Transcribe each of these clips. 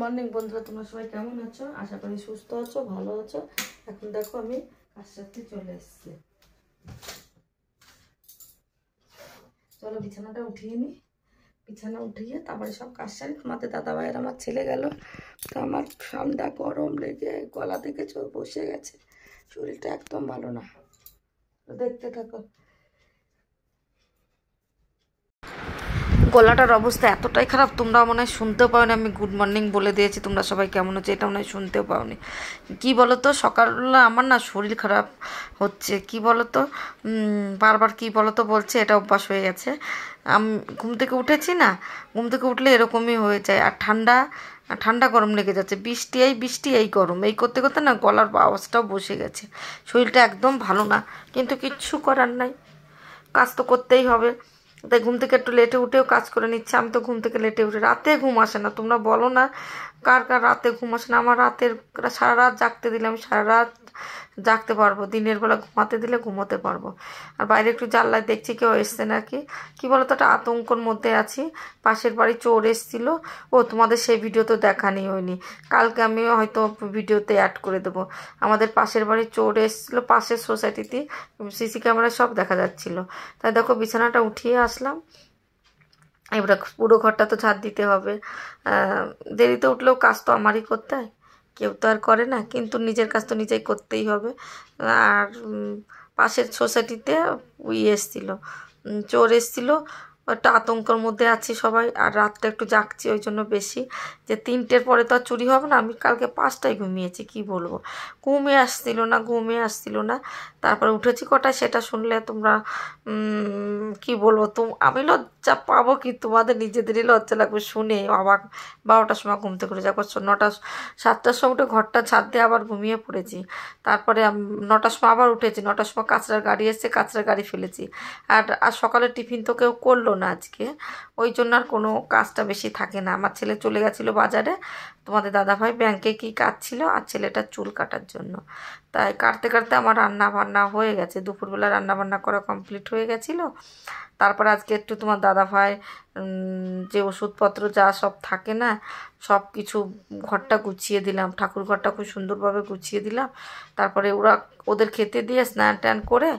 Morning বন্ধুরা, তোমরা সবাই কেমন আছো? আশা করি সুস্থ আছো, ভালো আছো। এখন দেখো আমি কাজ সারতে চলে এসেছি। চলো বিছানাটা উঠিয়ে নি। বিছানা উঠিয়ে তারপরে সব কাজ সারি। তোমাদের দাদা ভাইয়ের আমার ছেলে গেল, তো আমার ঠান্ডা গরম লেগে গলা থেকে বসে গেছে। শরীরটা একদম ভালো না। দেখতে থাকো। গলাটার অবস্থা এতটাই খারাপ, তোমরা মনে হয় শুনতেও পাওনি। আমি গুড মর্নিং বলে দিয়েছি, তোমরা সবাই কেমন হচ্ছে এটা মনে হয় শুনতেও পাওনি। কী বলো তো, সকালবেলা আমার না শরীর খারাপ হচ্ছে। কি বলো তো, বারবার কি বলো তো বলছে, এটা অভ্যাস হয়ে গেছে। আমি ঘুম থেকে উঠেছি না, ঘুম থেকে উঠলে এরকমই হয়ে যায়। আর ঠান্ডা ঠান্ডা গরম লেগে যাচ্ছে। বৃষ্টি এই গরম, এই করতে করতে না গলার আওয়াজটাও বসে গেছে। শরীরটা একদম ভালো না, কিন্তু কিচ্ছু করার নাই, কাজ তো করতেই হবে। তাই ঘুম থেকে একটু লেটে উঠেও কাজ করে নিচ্ছে। আমি তো ঘুম থেকে লেটে উঠে, রাতে ঘুম আসে না। তোমরা বলো না কার কার রাতে ঘুম আসে না। আমার রাতের সারা রাত জাগতে দিলে আমি সারা রাত জাগতে পারবো, দিনের বেলা ঘুমাতে দিলে ঘুমোতে পারবো। আর বাইরে একটু জানলায় দেখছি কেউ এসছে নাকি। কি বলতো, একটা আতঙ্কর মধ্যে আছি। পাশের বাড়ি চোর এসেছিল। ও তোমাদের সেই ভিডিও তো দেখানি হয়নি, কালকে আমি হয়তো ভিডিওতে অ্যাড করে দেবো। আমাদের পাশের বাড়ি চোর এসেছিলো, পাশের সোসাইটিতে সিসি ক্যামেরায় সব দেখা যাচ্ছিল। তাই দেখো বিছানাটা উঠিয়ে আসলাম। এবার পুরো ঘরটা তো ঝাড় দিতে হবে। দেরিতে উঠলেও কাজ তো আমারই করতে হয়, কেউ তো আর করে না, কিন্তু নিজের কাজ তো নিজেই করতেই হবে। আর পাশের সোসাইটিতে এসেছিলো, চোর এসেছিলো। একটা আতঙ্কের মধ্যে আছি সবাই। আর রাতটা একটু জাগছি ওই জন্য বেশি, যে 3টের পরে তো আর চুরি হবে না। আমি কালকে 5টায় ঘুমিয়েছি, কি বলবো, ঘুমিয়ে আসছিল না। তারপরে উঠেছি কটায় সেটা শুনলে তোমরা কি বলবো, আমি লজ্জা পাবো কি, তোমাদের নিজেদেরই লজ্জা লাগবে শুনে। অবাক, 12টার সময় ঘুম থেকে উঠে যাবো, 7টার সময় উঠে ঘরটা ছাদ দিয়ে আবার ঘুমিয়ে পড়েছি। তারপরে 9টার সময় আবার উঠেছি, 9টার সময় কাঁচরার গাড়ি এসছে, কাঁচরার গাড়ি ফেলেছি। আর সকালে টিফিন তো কেউ করলো না আজকে, ওই জন্য আর কোনো কাজটা বেশি থাকে না। আমার ছেলে চলে গেছিলো বাজারে, তোমাদের দাদাভাই ব্যাংকে কি কাজ ছিল, আর ছেলেটার চুল কাটার জন্য। তাই কাটতে কাটতে আমার রান্না বান্না হয়ে গেছে, দুপুরবেলা রান্না বান্না করা কমপ্লিট হয়ে গেছিলো। তারপর আজকে একটু তোমার দাদাভাই যে ওষুধপত্র যা সব থাকে না, সব কিছু ঘরটা গুছিয়ে দিলাম, ঠাকুর ঘরটা খুব সুন্দরভাবে গুছিয়ে দিলাম। তারপরে ওদের খেতে দিয়ে স্নান ট্যান করে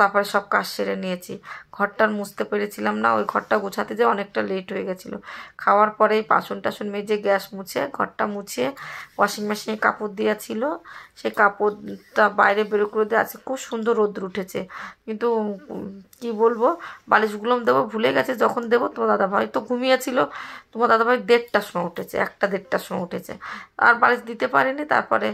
তারপরে সব কাজ সেরে নিয়েছি। ঘরটার মুছতে পেরেছিলাম না, ওই ঘরটা গোছাতে যে অনেকটা লেট হয়ে গেছিলো। খাওয়ার পরেই বাসন টাসন মেজে গ্যাস মুছে ঘরটা মুছিয়ে ওয়াশিং মেশিনে কাপড় দেওয়া ছিল, সেই কাপড়টা বাইরে বেরো করে দিয়ে আছে। খুব সুন্দর রোদ্র উঠেছে, কিন্তু কি বলবো, বালিশগুলো দেবো ভুলে গেছে। যখন দেবো তোমার দাদাভাই তো ঘুমিয়েছিল, তোমার দাদাভাই 1:30টার সময় উঠেছে, 1:30টার সময় উঠেছে। আর বালিশ দিতে পারিনি। তারপরে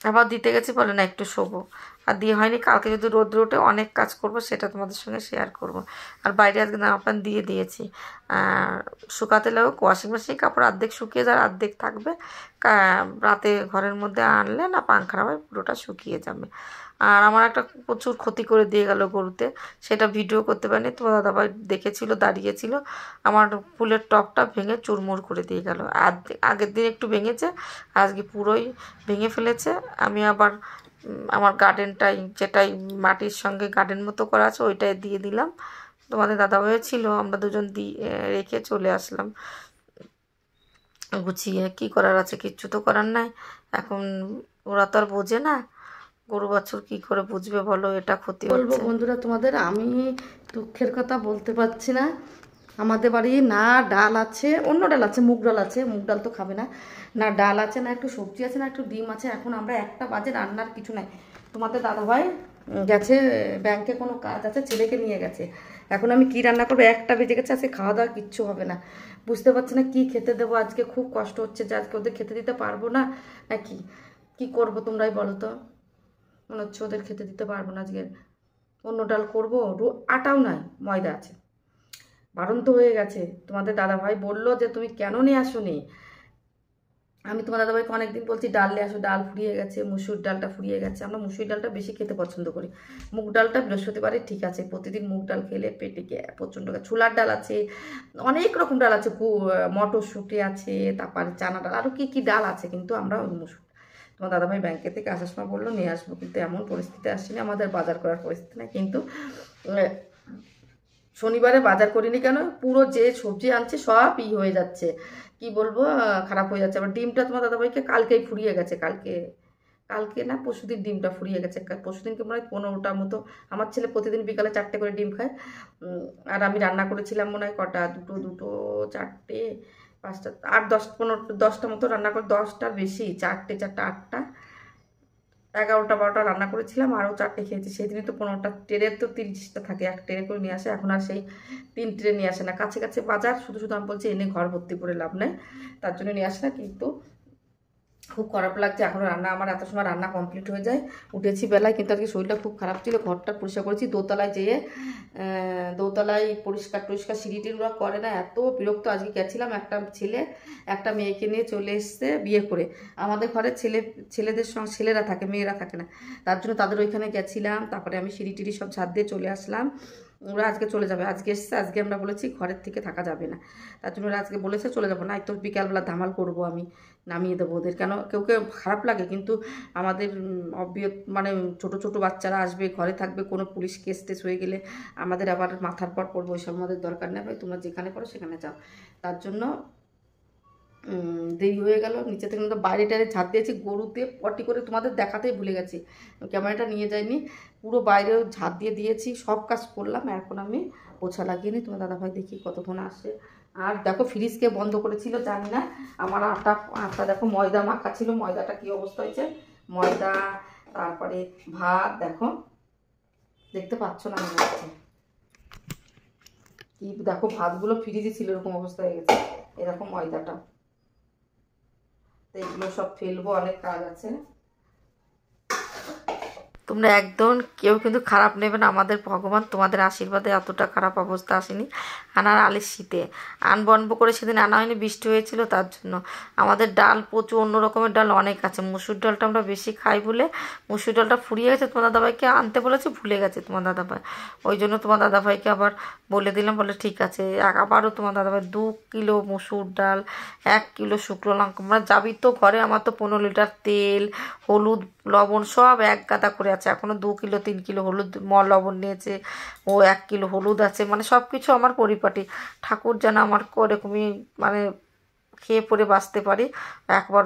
আবার দিতে গেছি, বলে না একটু শোবো, আর দিয়ে হয়নি। কালকে যদি রোদ্র ওঠে অনেক কাজ করব, সেটা তোমাদের সঙ্গে শেয়ার করব। আর বাইরে আজকে জামা প্যান্ট দিয়ে দিয়েছি, শুকাতে লাগবে। ওয়াশিং মেশিনে কাপড় অর্ধেক শুকিয়ে যায়, অর্ধেক থাকবে। রাতে ঘরের মধ্যে আনলে না পাংখা নামায় পুরোটা শুকিয়ে যাবে। আর আমার একটা প্রচুর ক্ষতি করে দিয়ে গেল গরুতে, সেটা ভিডিও করতে পারিনি। তোমার দাদাভাই দেখেছিল, দাঁড়িয়েছিল। আমার ফুলের টপটা ভেঙে চুরমুর করে দিয়ে গেল। আগের দিন একটু ভেঙেছে, আজকে পুরোই ভেঙে ফেলেছে। আমি আবার আমার গার্ডেনটাই, যেটাই মাটির সঙ্গে গার্ডেন মতো করা আছে, ওইটাই দিয়ে দিলাম। তোমাদের দাদাভাইও ছিল, আমরা দুজন রেখে চলে আসলাম গুছিয়ে। কি করার আছে, কিচ্ছু তো করার নাই। এখন ওরা তো আর বোঝে না, গরু বাছুর কি করে বুঝবে বলো, এটা ক্ষতি বলবো বন্ধুরা তোমাদের। আমি দুঃখের কথা বলতে পারছি না। আমাদের বাড়ি না ডাল আছে, অন্য ডাল আছে, মুগ ডাল আছে। মুগ ডাল তো খাবে না। না ডাল আছে, না একটু সবজি আছে, না একটু ডিম আছে। এখন আমরা 1টা বাজে, রান্নার কিছু নাই। তোমাদের দাদাভাই গেছে ব্যাংকে, কোনো কাজ আছে, ছেলেকে নিয়ে গেছে। এখন আমি কি রান্না করবো, 1টা বেজে গেছে। আজকে খাওয়া দাওয়া কিচ্ছু হবে না, বুঝতে পারছি না কি খেতে দেবো। আজকে খুব কষ্ট হচ্ছে যে আজকে ওদের খেতে দিতে পারবো না, নাকি কি করবো তোমরাই বলো তো। মনে হচ্ছে ওদের খেতে দিতে পারবো না আজকে। অন্য ডাল করবো, আটাও নাই, ময়দা আছে। বারণ তো হয়ে গেছে। তোমাদের দাদাভাই বললো যে তুমি কেন নিয়ে আসোনি। আমি তোমার দাদাভাইকে অনেকদিন বলছি ডাল নিয়ে আসো, ডাল ফুরিয়ে গেছে, মুসুর ডালটা ফুরিয়ে গেছে। আমরা মুসুর ডালটা বেশি খেতে পছন্দ করি। মুগ ডালটা বৃহস্পতিবারে ঠিক আছে, প্রতিদিন মুগ ডাল খেলে পেটে প্রচণ্ড। ছোলার ডাল আছে, অনেক রকম ডাল আছে, মটরশুঁটি আছে, তারপরে চানা ডাল, আরও কী ডাল আছে, কিন্তু আমরা ওই মুসুর। তোমার দাদাভাই ব্যাংকে থেকে আসার সময় বললো নিয়ে আসবো, কিন্তু এমন পরিস্থিতি আসেনি, আমাদের বাজার করার পরিস্থিতি নেই। কিন্তু শনিবারে বাজার করিনি কেন, পুরো যে সবজি আনছে সব হয়ে যাচ্ছে। কি বলবো, খারাপ হয়ে যাচ্ছে। আবার ডিমটা তোমার দাদাভাইকে কালকেই ফুরিয়ে গেছে, কালকে কালকে না পরশুদিন ডিমটা ফুরিয়ে গেছে। পরশুদিনকে মনে হয় 15টার মতো। আমার ছেলে প্রতিদিন বিকালে 4টে করে ডিম খায়। আর আমি রান্না করেছিলাম মনে হয় কটা, দুটো দুটো 4টে 5টা 8 10 15 10টা মতো রান্না করে, 10টার বেশি, 4টে 4টা 8টা 11টা 12টা রান্না করেছিলাম, আরও 4টে খেয়েছি। সেই দিনই তো 15টা, ট্রে তো 30টা থাকে, এক ট্রে করে নিয়ে আসে। এখন আর সেই 3 ট্রে নিয়ে আসে না, কাছে কাছে বাজার, শুধু শুধু আমি বলছি এনে ঘর ভর্তি করে লাভ নেই, তার জন্য নিয়ে আসে না। কিন্তু খুব খারাপ লাগছে, এখনও রান্না, আমার এত সময় রান্না কমপ্লিট হয়ে যায়। উঠেছি বেলায়, কিন্তু আজকে শরীরটা খুব খারাপ ছিল। ঘরটা পরিষ্কার করেছি, দোতলায় যেয়ে দোতলায় পরিষ্কার টরিষ্কার, সিঁড়িটির ওরা করে না, এত বিরক্ত। আজকে গেছিলাম, একটা ছেলে একটা মেয়েকে নিয়ে চলে এসছে বিয়ে করে। আমাদের ঘরে ছেলেদের সঙ্গে ছেলেরা থাকে, মেয়েরা থাকে না, তার জন্য তাদের ওইখানে গেছিলাম। তারপরে আমি সিঁড়ি টিড়ি সব ঝাড় দিয়ে চলে আসলাম। ওরা আজকে চলে যাবে, আজকে এসছে। আজকে আমরা বলেছি ঘরের থেকে থাকা যাবে না, তার জন্য ওরা আজকে বলেছে চলে যাবো না। তো বিকালবেলা ধামাল করবো, আমি নামিয়ে দেবো ওদের। কেন কেউ খারাপ লাগে, কিন্তু আমাদের মানে ছোট ছোট বাচ্চারা আসবে, ঘরে থাকবে, কোনো পুলিশ কেস টেস হয়ে গেলে আমাদের আবার মাথার পর পড়বো, ওইসব আমাদের দরকার নেই। ভাই তোমরা যেখানে পড়ো সেখানে যাও। তার জন্য দেরি হয়ে গেল। নিচে থেকে কিন্তু বাইরে টাইরে ঝাড় দিয়েছি, গরুতে পটি করে তোমাদের দেখাতেই ভুলে গেছি, ক্যামেরাটা নিয়ে যাইনি। পুরো বাইরেও ঝাড় দিয়ে দিয়েছি, সব কাজ করলাম। এখন আমি পোছা লাগিয়ে নিই, তোমার দাদাভাই দেখি কতক্ষণ আসে। আর দেখো ফ্রিজকে বন্ধ করেছিল, জানি না। আমার আটা দেখো ময়দা মাখা ছিল, ময়দাটা কী অবস্থা হয়েছে, ময়দা তারপরে ভাত দেখো, দেখতে পাচ্ছ না মনে হচ্ছে কি, দেখো ভাতগুলো ফ্রিজে ছিল, এরকম অবস্থা হয়ে গেছে। এরকম ময়দাটা, তো এগুলো সব ফেলবো, অনেক কাজ আছে। তোমরা একদম কেউ কিন্তু খারাপ নেবে না, আমাদের ভগবান তোমাদের আশীর্বাদে এতটা খারাপ অবস্থা আসেনি। আনার আলির শীতে আনবনব করে সেদিন আনা হয়নি, বৃষ্টি হয়েছিল তার জন্য। আমাদের ডাল প্রচুর, অন্য রকমের ডাল অনেক আছে। মুসুর ডালটা আমরা বেশি খাই বলে মুসুর ডালটা ফুরিয়ে গেছে, তোমার দাদাভাইকে আনতে বলেছি, ভুলে গেছে তোমার দাদাভাই। ওই জন্য তোমার দাদাভাইকে আবার বলে দিলাম, বলে ঠিক আছে। আবারও তোমার দাদাভাই 2 কিলো মুসুর ডাল, 1 কিলো শুকনো লঙ্কা, আমরা যাবি তো ঘরে, আমার তো 15 লিটার তেল, হলুদ লবণ সব এক গাদা করে আছে। এখনও 2 কিলো 3 কিলো হলুদ লবণ নিয়েছে, ও 1 কিলো হলুদ আছে, মানে সব কিছু আমার পরিপাটি। ঠাকুর যেন আমার এরকমই মানে খেয়ে পরে বাঁচতে পারি। একবার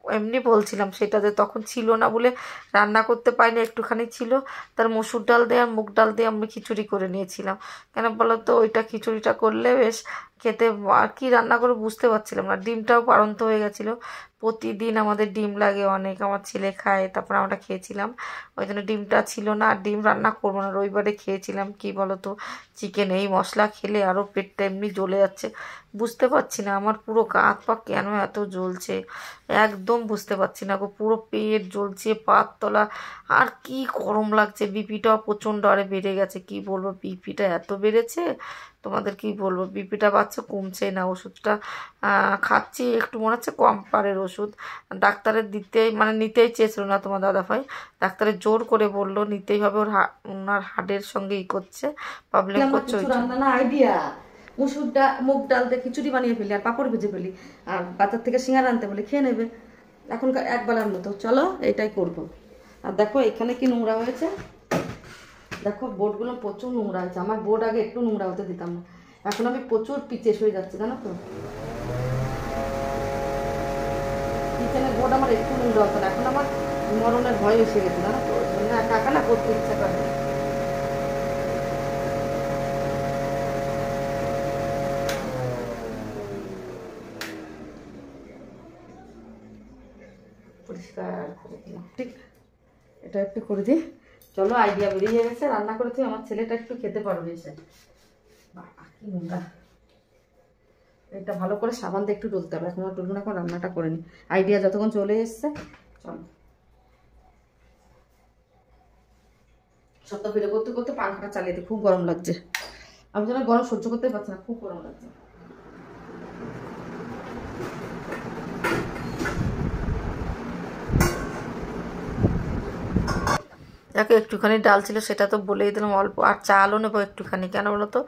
এমনি বলছিলাম, সেটা যে তখন ছিল না বলে রান্না করতে পারিনি, একটুখানি ছিল, তার মসুর ডাল দিয়ে আর মুগ ডাল দিয়ে আমি খিচুড়ি করে নিয়েছিলাম। কেন বলো তো, ওইটা খিচুড়িটা করলে বেশ খেতে, আর কি রান্না করে বুঝতে পারছিলাম না। ডিমটাও বাড়ন্ত হয়ে গেছিলো, প্রতিদিন আমাদের ডিম লাগে অনেক, আমার ছেলে খায়, তারপরে আমরা খেয়েছিলাম। ওই জন্য ডিমটা ছিল না, আর ডিম রান্না করবো না। রবিবারে খেয়েছিলাম, কি বলো তো, চিকেন। এই মশলা খেলে আরও পেটটা এমনি জ্বলে যাচ্ছে, বুঝতে পারছি না আমার পুরো গা হাত পা কেন এত জ্বলছে, একদম বুঝতে পারছি না গো। পুরো পেট জ্বলছে, পাত তলা, আর কি গরম লাগছে। বিপিটাও প্রচণ্ড আরে বেড়ে গেছে, কি বলবো, বিপিটা এত বেড়েছে তোমাদের কি বলবো। বিপিটা বাচ্চা কমছে না, ওষুধটা খাচ্ছি, একটু মনে হচ্ছে কম পারের ওষুধ। ডাক্তারের নিতেই চেয়েছিল না তোমার দাদাভাই, ডাক্তারের জোর করে বললো নিতেই হবে, ওনার হার্টের সঙ্গে করছে, প্রবলেম করছে। আইডিয়া, মুগ ডাল দিয়ে খিচুড়ি বানিয়ে ফেলি, আর পাঁপড় ভেজে ফেলি, আর বাজার থেকে সিঙ্গারা আনতে বলে খেয়ে নেবে এখনকার একবেলার মতো। চলো এটাই করবো। আর দেখো এখানে কি নোংরা হয়েছে, দেখো বোর্ডগুলো প্রচুর নোংরা হয়েছে। আমার বোর্ড আগে একটু নোংরা হতে দিতাম না, এখন আমি প্রচুর পিচেস হয়ে যাচ্ছে, জানো তো। কিচেনের বোর্ড আমার একটু নোংরা হতো না, এখন আমার মরণের ভয় এসে গেছে, জানো তো। ওই জন্য টাকা না করতে ইচ্ছা করে। পরিষ্কার করে দিলাম, ঠিক, এটা একটু করে দিই। চলো আইডিয়া বেরিয়ে গেছে, রান্না করেছি, আমার ছেলেটা একটু খেতে পারবে এসে। বাবা কি নোংরা, এটা ভালো করে সাবান দিয়ে একটু ডলতে হবে। এখন আর ডলবো না, এখন রান্নাটা করে নিই। আইডিয়া যতক্ষণ চলে এসছে, চলো। সপ্তাহ ফিরে করতে করতে পাখাটা চালিয়ে দিই, খুব গরম লাগছে। আমি যেন গরম সহ্য করতে পারছি না, খুব গরম লাগছে। দেখো একটুখানি ডাল ছিল, সেটা তো বলেই দিলাম অল্প, আর চালও নেবো একটুখানি। কেন বলো তো,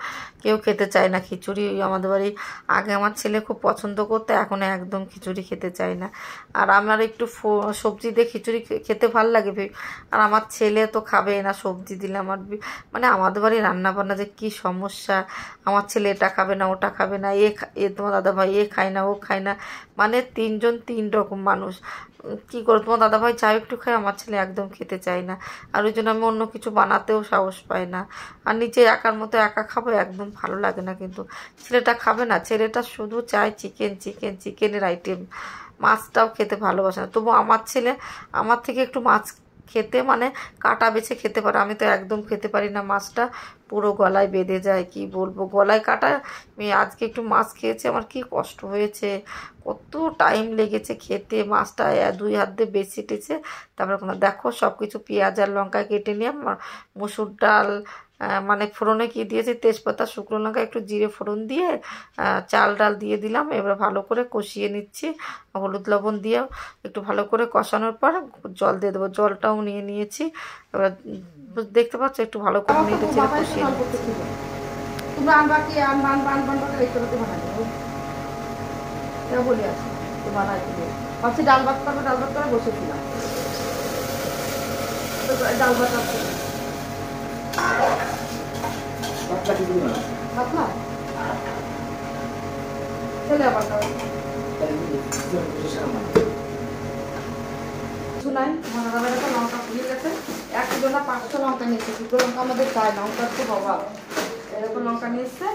কেউ খেতে চায় না খিচুড়ি আমাদের বাড়ি। আগে আমার ছেলে খুব পছন্দ করতো, এখন একদম খিচুড়ি খেতে চায় না। আর আমার একটু সবজি দিয়ে খিচুড়ি খেতে ভালো লাগে, আর আমার ছেলে তো খাবে না সবজি দিলে। আমার মানে আমাদের বাড়ি রান্না বান্না যে কী সমস্যা, আমার ছেলে এটা খাবে না, ওটা খাবে না, এ তোমার দাদাভাই এ খায় না, ও খায় না, মানে তিনজন তিন রকম মানুষ। কী করে, তোমার দাদাভাই চা একটু খায়, আমার ছেলে একদম খেতে চায় না। আর ওই জন্য আমি অন্য কিছু বানাতেও সাহস পাই না। আর নিজে একার মতো একা খাবো, একদম ভালো লাগে না। কিন্তু ছেলেটা খাবে না, ছেলেটা শুধু চায় চিকেন চিকেন, চিকেনের আইটেম। মাছটাও খেতে ভালোবাসে না। তবু আমার ছেলে আমার থেকে একটু মাছ খেতে, মানে কাটা বেছে খেতে পারে। আমি তো একদম খেতে পারি না মাছটা, পুরো গলায় বেঁধে যায়। কি বলবো, গলায় কাটা। আমি আজকে একটু মাছ খেয়েছি, আমার কি কষ্ট হয়েছে, কত টাইম লেগেছে খেতে। মাছটা 2 হাত দিয়ে বেছে টেছে তারপরে কোনো, দেখো সব কিছু পেঁয়াজ আর লঙ্কা কেটে নিয়ে মসুর ডাল, মানে ফোড়নে কি দিয়েছি, তেজপাতা, শুকনো লঙ্কা, একটু জিরে ফোড়ন দিয়ে চাল ডাল দিয়ে দিলাম। এবার ভালো করে কষিয়ে নিচ্ছি, হলুদ লবণ দিয়ে একটু ভালো করে কষানোর পর জল দিয়ে দেবো। জলটাও নিয়ে নিয়েছি। এবার দেখতে পাচ্ছ একটু ভালো করে নিয়ে ছেড়ে কষিয়ে নিচ্ছি। তোমরা আনবা কি আনবা আনবা আনবা আনবা এই করে বানাই দেবো, কেউ বলি আছে তো বানাই দেবো। ভাবছি ডাল ভাত করবো, ডাল ভাত করে বসেছিলাম, ডাল ভাত আছে পাতলা ছেলে আবার কিছু নাই। মনে রাখার একটা লঙ্কা ফুরিয়ে গেছে, 1 কিলো না 500 লঙ্কা নিয়েছে। 2 লঙ্কা আমাদের চাই, লঙ্কার খুব অভাব। এরকম লঙ্কা নিয়ে এসছে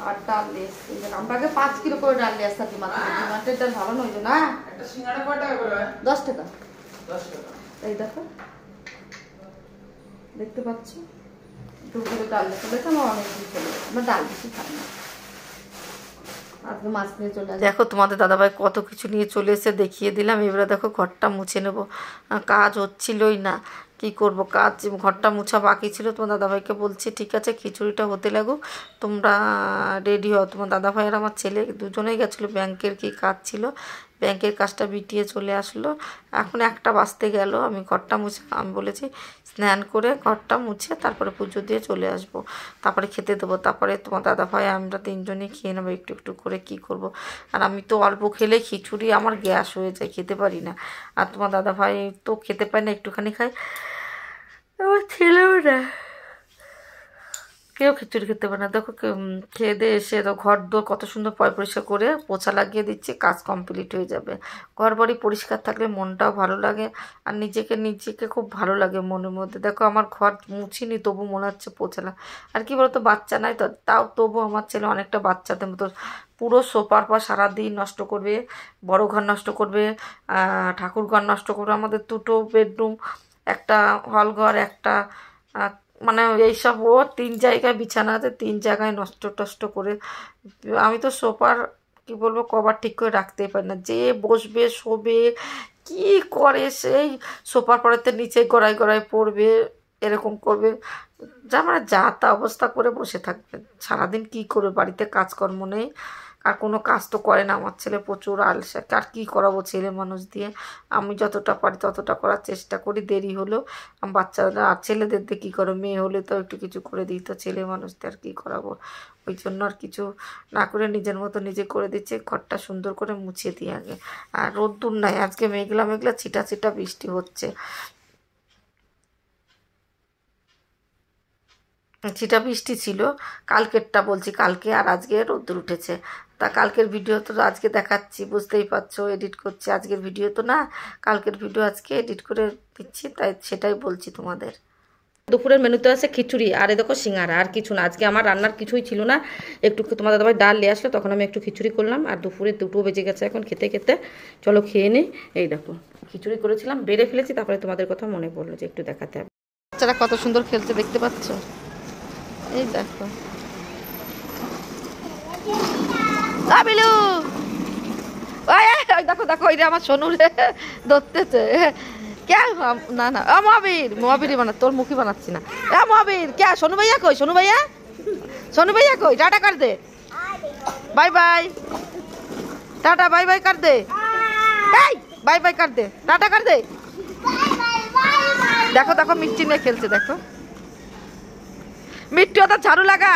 আর ডাল দিয়ে এসছে। আমরা আগে 5 কিলো করে ডাল নিয়ে আসতাম। ডিমান্ডের ডাল ভালো নয় না। 10 টাকা। এই দেখো, দেখতে পাচ্ছ 2 কিলো ডাল চলেছে। আমার অনেক দিন চলে, আমরা ডাল বেশি খাই না। মাছ নিয়ে চলে আসে। দেখো তোমাদের দাদাভাই কত কিছু নিয়ে চলে এসে দেখিয়ে দিলাম। এবারে দেখো ঘরটা মুছে নেব, কাজ হচ্ছিলই না। কি করব, কাজ ঘরটা মুছা বাকি ছিল। তোমার দাদাভাইকে বলছি ঠিক আছে খিচুড়িটা হতে লাগুক, তোমরা রেডি হও। তোমার দাদাভাই আর আমার ছেলে দুজনেই গেছিলো, ব্যাংকের কি কাজ ছিল, ব্যাংকের কাজটা মিটিয়ে চলে আসলো। এখন 1টা বাজতে গেল। আমি ঘরটা মুছে, আমি বলেছি স্নান করে ঘরটা মুছে তারপরে পুজো দিয়ে চলে আসব, তারপরে খেতে দেবো। তারপরে তোমার দাদাভাই আমরা 3জনই খেয়ে নেবো একটু একটু করে। কি করব, আর আমি তো অল্প খেলে খিচুড়ি আমার গ্যাস হয়ে যায়, খেতে পারি না। আর তোমার দাদাভাই তো খেতে পায় না, একটুখানি খায়। আমার ছেলেও না, কেউ খিচুড়ি খেতে পারে না। দেখো খেয়ে দিয়ে এসে তো ঘর দোর কত সুন্দর পরিষ্কার করে পোছা লাগিয়ে দিচ্ছি, কাজ কমপ্লিট হয়ে যাবে। ঘর বাড়ি পরিষ্কার থাকলে মনটাও ভালো লাগে, আর নিজেকে খুব ভালো লাগে মনের মধ্যে। দেখো আমার ঘর মুছিনি, তবু মনে হচ্ছে পোছালাম। আর কি বলতো, বাচ্চা নাই তো, তাও তবু আমার ছেলে অনেকটা বাচ্চাদের মতো পুরো সোফার পর সারাদিন নষ্ট করবে, বড় ঘর নষ্ট করবে, ঠাকুর ঘর নষ্ট করবে। আমাদের 2টো বেডরুম, একটা হল ঘর, একটা মানে এইসব, ও 3 জায়গায় বিছানা আছে, 3 জায়গায় নষ্ট টষ্ট করে। আমি তো সোফার কি বলবো কভার ঠিক করে রাখতেই পারি না। যে বসবে শোবে কি করে, সেই সোফার পরেতে নিচে গড়ায় গড়ায় পড়বে, এরকম করবে। মানে যা তা অবস্থা করে বসে থাকবে। সারাদিন কি করবে, বাড়িতে কাজকর্ম নেই, আর কোনো কাজ তো করে না আমার ছেলে, প্রচুর আলসা। আর কী করাবো ছেলে মানুষ দিয়ে, আমি যতটা পারি ততটা করার চেষ্টা করি। দেরি হলেও বাচ্চারা আর ছেলেদের দিয়ে কী করো, মেয়ে হলে তো একটু কিছু করে দিই, তো ছেলে মানুষদের আর কী করাবো। ওই জন্য আর কিছু না করে নিজের মতো নিজে করে দিচ্ছে। ঘরটা সুন্দর করে মুছিয়ে দিই আগে। আর রোদ্দুর নাই আজকে, মেঘলা মেঘলা ছিটা ছিটা বৃষ্টি হচ্ছে। ছিটা বৃষ্টি ছিল কালকেরটা বলছি, কালকে আর আজকে রোদ্দুর উঠেছে। তা কালকের ভিডিও তো আজকে দেখাচ্ছি, বুঝতেই পারছো, এডিট করছি। আজকের ভিডিও তো না, কালকের ভিডিও আজকে এডিট করে দিচ্ছি, তাই সেটাই বলছি তোমাদের। দুপুরের মেনুতে আছে খিচুড়ি, আর এ দেখো সিঙ্গারা, আর কিছু না। আজকে আমার রান্নার কিছুই ছিল না। একটু তোমার দাদাভাই ডাল নিয়ে আসলো, তখন আমি একটু খিচুড়ি করলাম। আর দুপুরে 2টো বেজে গেছে এখন, খেতে খেতে চলো খেয়ে নিই। এই দেখো খিচুড়ি করেছিলাম, বেড়ে ফেলেছি, তারপরে তোমাদের কথা মনে পড়লো যে একটু দেখাতে হবে। বাচ্চারা কত সুন্দর খেলছে দেখতে পাচ্ছ, এই দেখো। বিলু দেখো দেখো, ওই আমার সোনু রে ধরতেছে। কে না না মহাবীর, মহাবীরই বানা, তোর মুখই বানাচ্ছি না। মহাবীর কে, সোনু ভাইয়া কই, সোনু ভাইয়া, সোনু ভাইয়া কই, টাটা কর দে, bye bye, tata bye bye কর দে, বাই বাই কর দে, টাটা কর দে। দেখো দেখো মিষ্টি নিয়ে খেলছে, দেখো মিষ্টি ওটা ঝাড়ু লাগা।